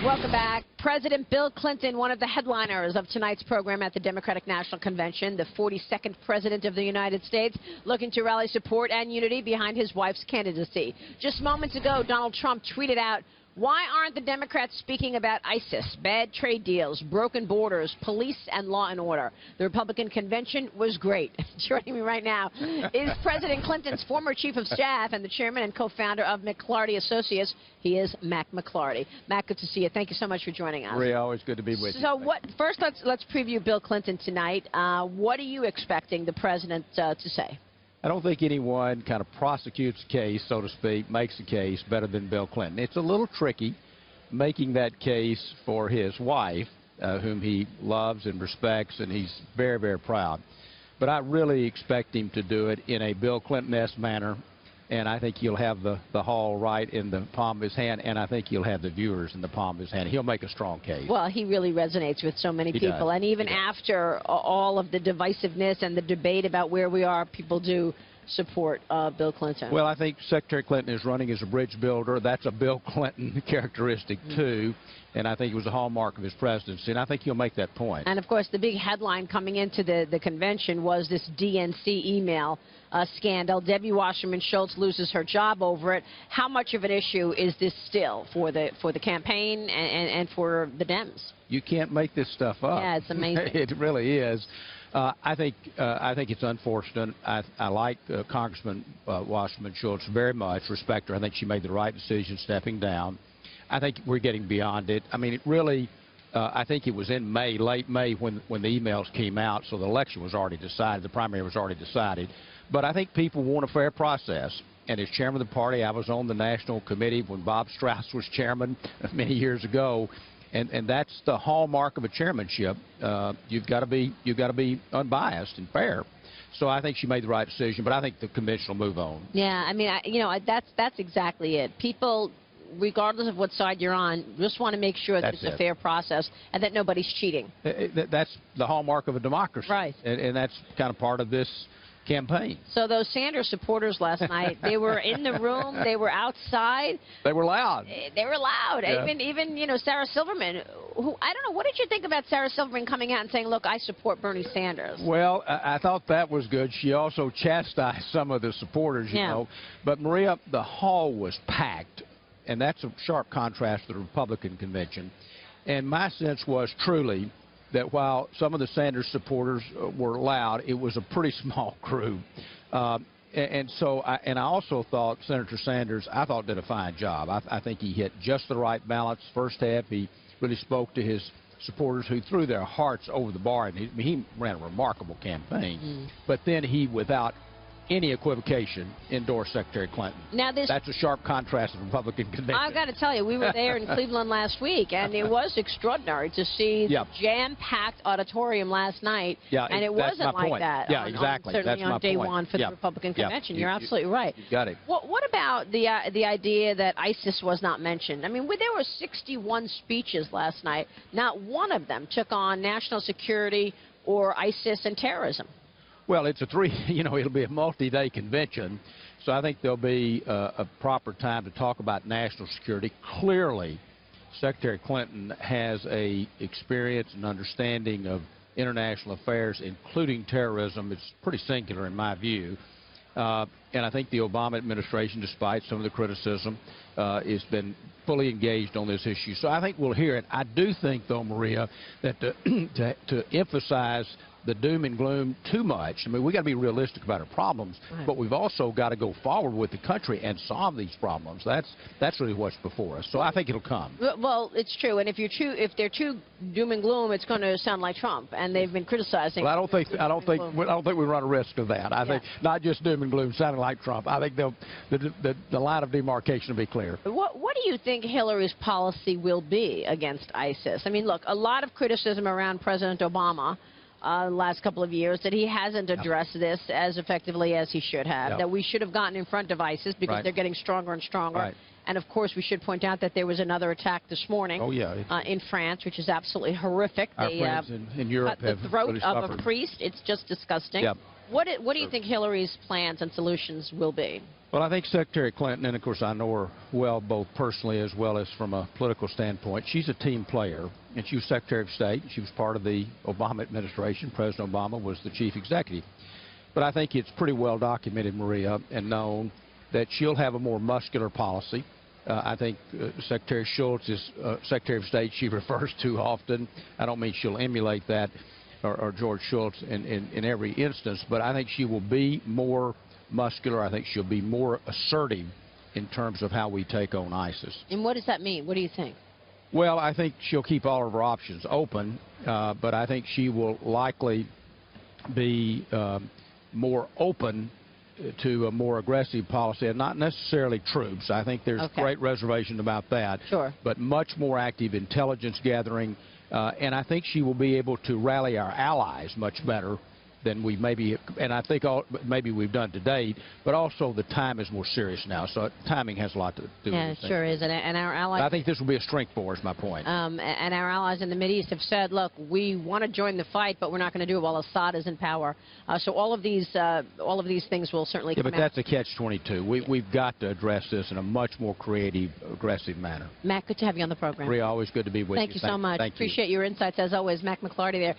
Welcome back. President Bill Clinton, one of the headliners of tonight's program at the Democratic National Convention, the 42nd President of the United States, looking to rally support and unity behind his wife's candidacy. Just moments ago, Donald Trump tweeted out, "Why aren't the Democrats speaking about ISIS, bad trade deals, broken borders, police, and law and order? The Republican convention was great." Joining me right now is President Clinton's former chief of staff and the chairman and co-founder of McLarty Associates. He is Mack McLarty. Mack, good to see you. Thank you so much for joining us. Maria, always good to be with you. So, first, let's preview Bill Clinton tonight. What are you expecting the president to say? I don't think anyone kind of prosecutes a case, so to speak, makes a case better than Bill Clinton. It's a little tricky making that case for his wife, whom he loves and respects, and he's very, very proud. But I really expect him to do it in a Bill Clinton-esque manner, and I think he'll have the hall right in the palm of his hand, and I think he'll have the viewers in the palm of his hand. He'll make a strong case. Well, he really resonates with so many people, and even after all of the divisiveness and the debate about where we are, people do support Bill Clinton. Well, I think Secretary Clinton is running as a bridge builder. That's a Bill Clinton characteristic, too, and I think it was a hallmark of his presidency, and I think he'll make that point. And, of course, the big headline coming into the convention was this DNC email scandal. Debbie Wasserman Schultz loses her job over it. How much of an issue is this still for the campaign and for the Dems? You can't make this stuff up. Yeah, it's amazing. It really is. I think it's unfortunate. I like Congressman Wasserman Schultz very much. Respect her. I think she made the right decision stepping down. I think we're getting beyond it. I mean, it really. I think it was in May, late May, when the emails came out. So the election was already decided. The primary was already decided. But I think people want a fair process. And as chairman of the party, I was on the national committee when Bob Strauss was chairman many years ago. And that's the hallmark of a chairmanship. You've got to be unbiased and fair. So I think she made the right decision, but I think the convention will move on. Yeah, I mean, that's exactly it. People, regardless of what side you're on, just want to make sure that it's a fair process and that nobody's cheating. That's the hallmark of a democracy. Right. And that's kind of part of this campaign. So those Sanders supporters last night, they were in the room, they were outside. They were loud. They were loud. Yeah. Even Sarah Silverman, who, I don't know, what did you think about Sarah Silverman coming out and saying, look, I support Bernie Sanders? Well, I thought that was good. She also chastised some of the supporters, you know. But, Maria, the hall was packed, and that's a sharp contrast to the Republican convention. And my sense was truly that while some of the Sanders supporters were loud, it was a pretty small crew. And I also thought Senator Sanders, I thought, did a fine job. I think he hit just the right balance. First half, he really spoke to his supporters who threw their hearts over the bar, and he ran a remarkable campaign. But then he, without any equivocation, endorsed Secretary Clinton. Now that's a sharp contrast to the Republican convention. I've got to tell you, we were there in Cleveland last week, and it was extraordinary to see the jam-packed auditorium last night. Yeah, and it wasn't like that. Yeah, exactly. Certainly that's on day point. one for the Republican convention. You're absolutely right. You got it. What about the idea that ISIS was not mentioned? I mean, there were 61 speeches last night. Not one of them took on national security or ISIS and terrorism. Well, it's it'll be a multi-day convention, so I think there'll be a proper time to talk about national security. Clearly, Secretary Clinton has a experience and understanding of international affairs, including terrorism. It's pretty singular in my view. And I think the Obama administration, despite some of the criticism, has been fully engaged on this issue. So I think we'll hear it. I do think, though, Maria, that to emphasize the doom and gloom too much. I mean, we got to be realistic about our problems, but we've also got to go forward with the country and solve these problems. That's really what's before us. So I think it'll come. Well, it's true. And if they're too doom and gloom, it's going to sound like Trump, and they've been criticizing. Well, I don't think we run a risk of that. I think not just doom and gloom sounding like Trump. I think the line of demarcation will be clear. What do you think Hillary's policy will be against ISIS? I mean, look, a lot of criticism around President Obama the last couple of years that he hasn't addressed this as effectively as he should have, that we should have gotten in front of ISIS because they're getting stronger and stronger. And, of course, we should point out that there was another attack this morning in France, which is absolutely horrific. Our friends in Europe have cut the throat really of suffered. a priest. It's just disgusting. What do you think Hillary's plans and solutions will be? Well, I think Secretary Clinton, and of course I know her well both personally as well as from a political standpoint, she's a team player, and she was Secretary of State. She was part of the Obama administration. President Obama was the chief executive. But I think it's pretty well documented, Maria, and known that she'll have a more muscular policy. I think Secretary Schultz is Secretary of State she refers to often. I don't mean she'll emulate that or George Schultz in every instance, but I think she will be more muscular. I think she'll be more assertive in terms of how we take on ISIS. And what does that mean? What do you think? Well, I think she'll keep all of her options open, but I think she will likely be more open to a more aggressive policy, and not necessarily troops. I think there's great reservation about that. Sure. But much more active intelligence gathering, and I think she will be able to rally our allies much better than we maybe, and I think maybe we've done to date, but also the time is more serious now, so timing has a lot to do with it. Yeah, it sure is, and our allies... I think this will be a strength for us, my point. And our allies in the Mideast have said, look, we want to join the fight, but we're not going to do it while Assad is in power. So all of these things will certainly come out. Yeah, but that's a catch-22. We've got to address this in a much more creative, aggressive manner. Mack, good to have you on the program. Maria, always good to be with you. Thank you so much. Thank you. Appreciate your insights, as always. Mack McLarty there.